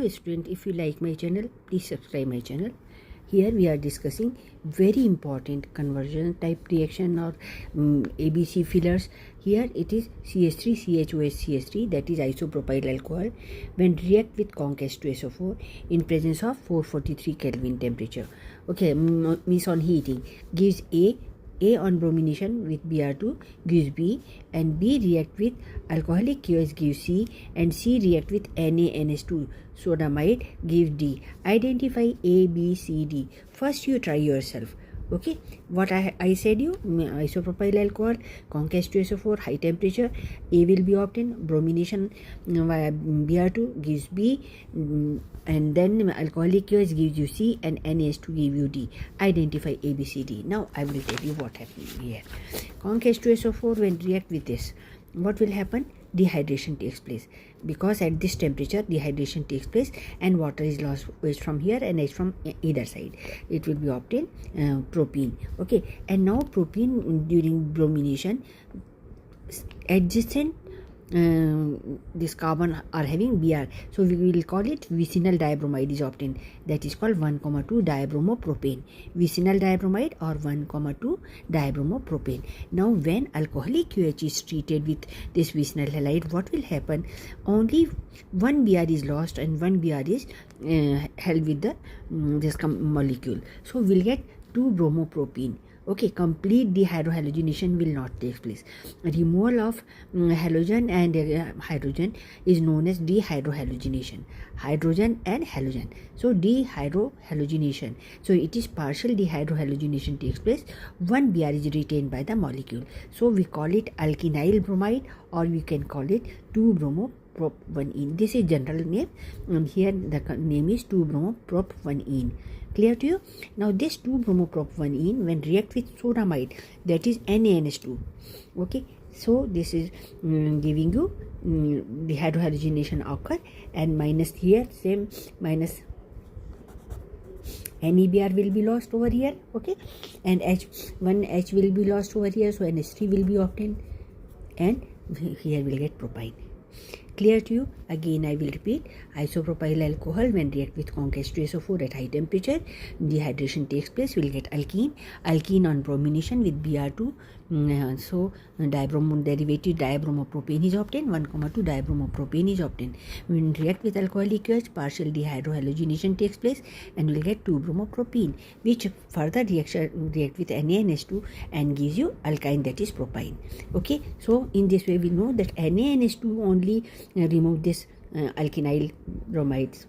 Hello student, if you like my channel, please subscribe my channel. Here we are discussing very important conversion type reaction or ABC fillers. Here it is CH3CHOH, that is isopropyl alcohol, when react with conc H2SO4 in presence of 443 Kelvin temperature. Okay, means on heating gives A on bromination with Br2 gives B, and B react with alcoholic QH gives C, and C react with NaNH2 sodamide gives D. Identify A, B, C, D. First you try yourself. Okay, what I said you, isopropyl alcohol, conc H2SO4, high temperature, A will be obtained, bromination via Br2 gives B, and then alcoholic QH gives you C, and NaH2 gives you D. Identify A, B, C, D. Now I will tell you what happened here. Conc H2SO4 when react with this, what will happen? Dehydration takes place, because at this temperature dehydration takes place and water is lost, H from here and H from either side. It will be obtained propene. Okay, and now propene during bromination, adjacent this carbon are having Br, so we will call it vicinal dibromide is obtained, that is called 1,2 dibromopropane, vicinal dibromide or 1,2 dibromopropane. Now when alcoholic QH is treated with this vicinal halide, what will happen? Only one Br is lost and one Br is held with the this molecule, so we'll get 2 bromopropene. Okay, complete dehydrohalogenation will not take place. Removal of halogen and hydrogen is known as dehydrohalogenation. Hydrogen and halogen. So dehydrohalogenation. So it is partial dehydrohalogenation takes place. One Br is retained by the molecule. So we call it alkynyl bromide, or we can call it 2-bromoprop-1-ene. This is general name, and here the name is 2-bromoprop-1-ene. Clear to you? Now this 2-bromoprop-1-ene when react with sodamide, that is NaNH2. Okay, so this is giving you dehydrohalogenation occur, and minus here same minus NeBr will be lost over here. Okay, and one H will be lost over here, so NH3 will be obtained, and here we'll get propyne. Clear to you? Again I will repeat, isopropyl alcohol when react with conc H2SO4 at high temperature, dehydration takes place, we will get alkene on bromination with Br2, so derivative dibromopropane is obtained, 1,2 dibromopropane is obtained. When react with alcoholic QH, partial dehydrohalogenation takes place and we will get 2-bromopropene, which further react with NaNH2 and gives you alkyne, that is propyne. Okay, so in this way we know that NaNH2 only remove this alkynyl bromides.